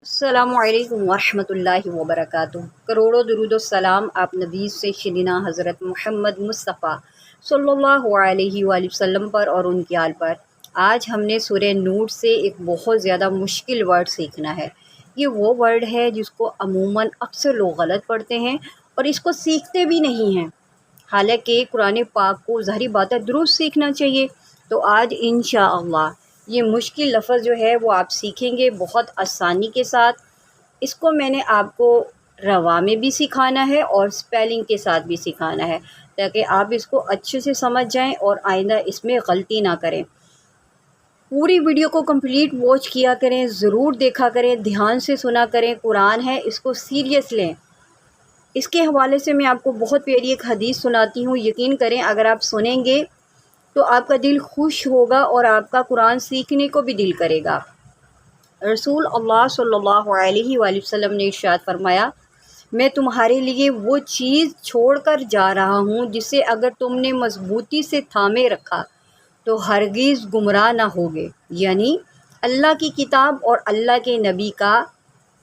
السلام علیکم ورحمۃ اللہ وبرکاتہ۔ کروڑوں درود و سلام آپ نبی سیدنا حضرت محمد مصطفیٰ صلی اللہ علیہ وآلہ وسلم پر اور ان کی آل پر۔ آج ہم نے سورہ نور سے ایک بہت زیادہ مشکل ورڈ سیکھنا ہے۔ یہ وہ ورڈ ہے جس کو عموماً اکثر لوگ غلط پڑھتے ہیں اور اس کو سیکھتے بھی نہیں ہیں، حالانکہ قرآن پاک کو ظاہری بات ہے درست سیکھنا چاہیے۔ تو آج انشاءاللہ یہ مشکل لفظ جو ہے وہ آپ سیکھیں گے بہت آسانی کے ساتھ۔ اس کو میں نے آپ کو روا میں بھی سکھانا ہے اور سپیلنگ کے ساتھ بھی سکھانا ہے، تاکہ آپ اس کو اچھے سے سمجھ جائیں اور آئندہ اس میں غلطی نہ کریں۔ پوری ویڈیو کو کمپلیٹ واچ کیا کریں، ضرور دیکھا کریں، دھیان سے سنا کریں۔ قرآن ہے، اس کو سیریس لیں۔ اس کے حوالے سے میں آپ کو بہت پیاری ایک حدیث سناتی ہوں، یقین کریں اگر آپ سنیں گے تو آپ کا دل خوش ہوگا اور آپ کا قرآن سیکھنے کو بھی دل کرے گا۔ رسول اللہ صلی اللہ علیہ وآلہ وسلم نے ارشاد فرمایا، میں تمہارے لیے وہ چیز چھوڑ کر جا رہا ہوں جسے اگر تم نے مضبوطی سے تھامے رکھا تو ہرگز گمراہ نہ ہوگے، یعنی اللہ کی کتاب اور اللہ کے نبی کا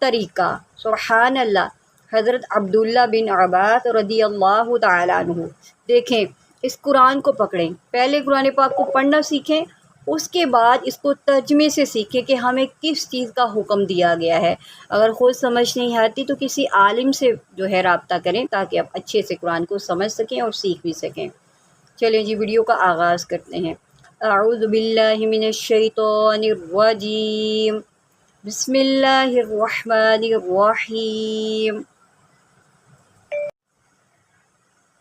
طریقہ۔ سبحان اللہ۔ حضرت عبداللہ بن عباس رضی اللہ تعالیٰ عنہ، دیکھیں اس قرآن کو پکڑیں، پہلے قرآن پاک کو پڑھنا سیکھیں، اس کے بعد اس کو ترجمے سے سیکھیں کہ ہمیں کس چیز کا حکم دیا گیا ہے۔ اگر خود سمجھ نہیں آتی تو کسی عالم سے جو ہے رابطہ کریں، تاکہ آپ اچھے سے قرآن کو سمجھ سکیں اور سیکھ بھی سکیں۔ چلیں جی ویڈیو کا آغاز کرتے ہیں۔ اعوذ باللہ من الشیطان الرجیم، بسم اللہ الرحمن الرحیم۔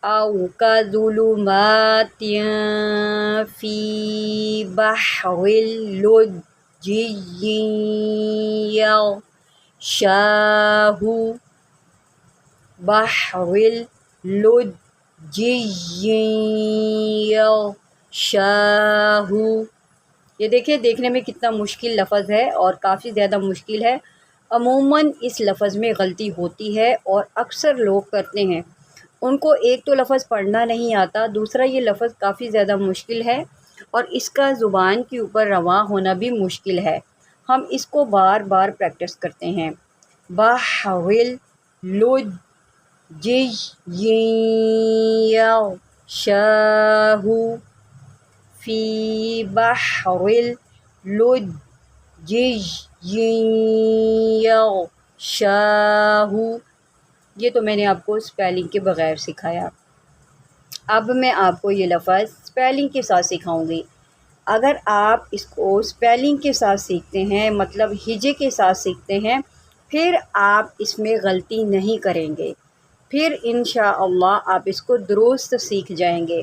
او کظلمات فی بحر لجی یغشاہ، بحر لجی یغشاہ۔ یہ دیکھیں، دیکھنے میں کتنا مشکل لفظ ہے اور کافی زیادہ مشکل ہے۔ عموماً اس لفظ میں غلطی ہوتی ہے اور اکثر لوگ کرتے ہیں۔ ان کو ایک تو لفظ پڑھنا نہیں آتا، دوسرا یہ لفظ کافی زیادہ مشکل ہے اور اس کا زبان کے اوپر رواں ہونا بھی مشکل ہے۔ ہم اس کو بار بار پریکٹس کرتے ہیں۔ بحر لجی یغشاہ، فی بحر لجی یغشاہ۔ یہ تو میں نے آپ کو سپیلنگ کے بغیر سکھایا۔ اب میں آپ کو یہ لفظ سپیلنگ کے ساتھ سکھاؤں گی۔ اگر آپ اس کو سپیلنگ کے ساتھ سیکھتے ہیں، مطلب ہجے کے ساتھ سیکھتے ہیں، پھر آپ اس میں غلطی نہیں کریں گے، پھر انشاءاللہ آپ اس کو درست سیکھ جائیں گے۔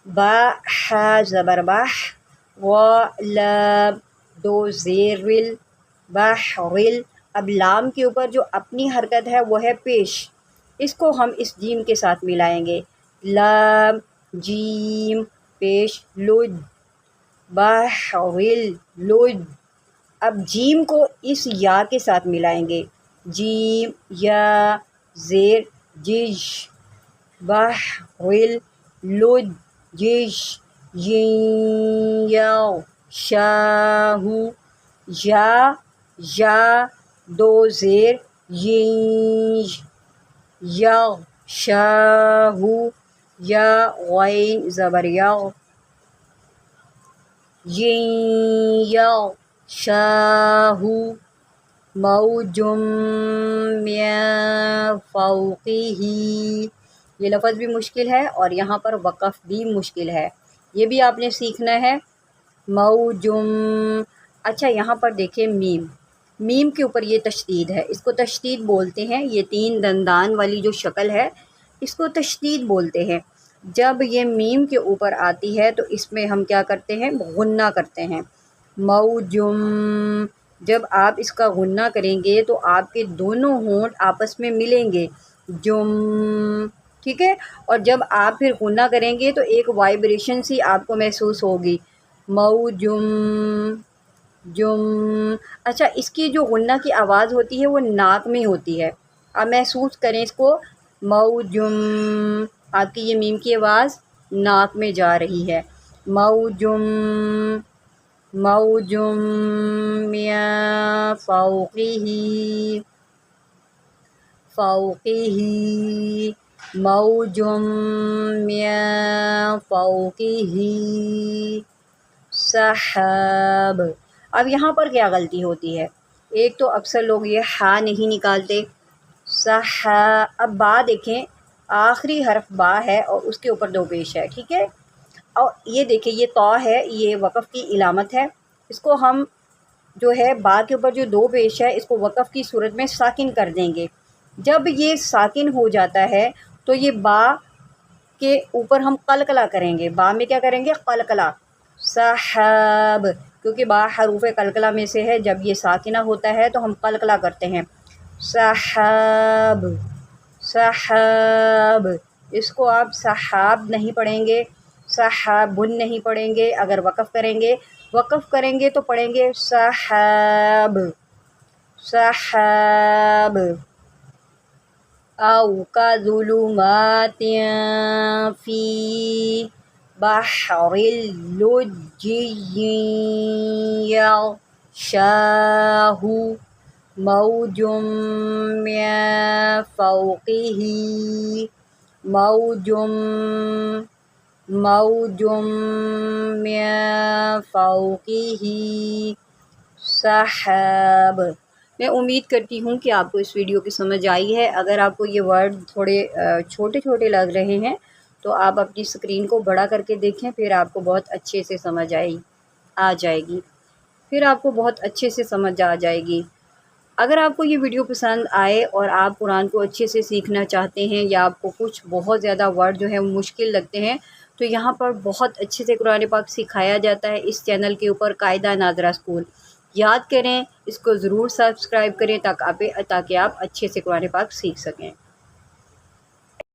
با ح زبر بح، و لام دو زیر ول، بحرل۔ اب لام کے اوپر جو اپنی حرکت ہے وہ ہے پیش، اس کو ہم اس جیم کے ساتھ ملائیں گے۔ لام جیم پیش، لج، بحرل لج۔ اب جیم کو اس یا کے ساتھ ملائیں گے، جیم یا زیر جش، بحرل لج جش یغشاہ، یا یا دو زیر یغشاہ، یا غین زبر یغ، یغشاہ، موج من فوقہ۔ یہ لفظ بھی مشکل ہے اور یہاں پر وقف بھی مشکل ہے، یہ بھی آپ نے سیکھنا ہے۔ موجم، اچھا یہاں پر دیکھیں میم، میم کے اوپر یہ تشدید ہے، اس کو تشدید بولتے ہیں۔ یہ تین دندان والی جو شکل ہے اس کو تشدید بولتے ہیں۔ جب یہ میم کے اوپر آتی ہے تو اس میں ہم کیا کرتے ہیں، غنہ کرتے ہیں۔ موجم، جب آپ اس کا غنہ کریں گے تو آپ کے دونوں ہونٹ آپس میں ملیں گے، جم، ٹھیک ہے۔ اور جب آپ پھر غنہ کریں گے تو ایک وائبریشن سی آپ کو محسوس ہوگی، موجم جم۔ اچھا اس کی جو غنہ کی آواز ہوتی ہے وہ ناک میں ہوتی ہے، آپ محسوس کریں اس کو، موجم، آپ کی یہ میم کی آواز ناک میں جا رہی ہے، موجم موجٌ من فوقه موج من فوقه سحاب۔ اب یہاں پر کیا غلطی ہوتی ہے؟ ایک تو اکثر لوگ یہ ہا نہیں نکالتے، اب با دیکھیں، آخری حرف با ہے اور اس کے اوپر دو پیش ہے، ٹھیک ہے۔ اور یہ دیکھیں یہ طا ہے، یہ وقف کی علامت ہے، اس کو ہم جو ہے با کے اوپر جو دو پیش ہے اس کو وقف کی صورت میں ساکن کر دیں گے۔ جب یہ ساکن ہو جاتا ہے تو یہ با کے اوپر ہم قلقلہ کریں گے، با میں کیا کریں گے؟ قلقلہ، سحاب، کیونکہ با حروف قلقلہ میں سے ہے، جب یہ ساکنہ ہوتا ہے تو ہم قلقلہ کرتے ہیں، سحاب سحاب۔ اس کو آپ سحاب نہیں پڑھیں گے، سحابن نہیں پڑھیں گے، اگر وقف کریں گے تو پڑھیں گے سحاب سحاب۔ او کظلمات فی بحر لجی یغشاہ موج من فوقه موج من فوقه سحاب۔ میں امید کرتی ہوں کہ آپ کو اس ویڈیو کی سمجھ آئی ہے۔ اگر آپ کو یہ ورڈ تھوڑے چھوٹے چھوٹے لگ رہے ہیں تو آپ اپنی اسکرین کو بڑا کر کے دیکھیں، پھر آپ کو بہت اچھے سے سمجھ آ جائے گی، پھر آپ کو بہت اچھے سے سمجھ آ جائے گی۔ اگر آپ کو یہ ویڈیو پسند آئے اور آپ قرآن کو اچھے سے سیکھنا چاہتے ہیں یا آپ کو کچھ بہت زیادہ ورڈ جو ہے مشکل لگتے ہیں تو یہاں پر بہت اچھے سے قرآن پاک سکھایا جاتا ہے اس چینل کے اوپر، قاعدہ ناظرہ اسکول۔ یاد کریں، اس کو ضرور سبسکرائب کریں تاکہ آپ اچھے سے قرآن پاک سیکھ سکیں۔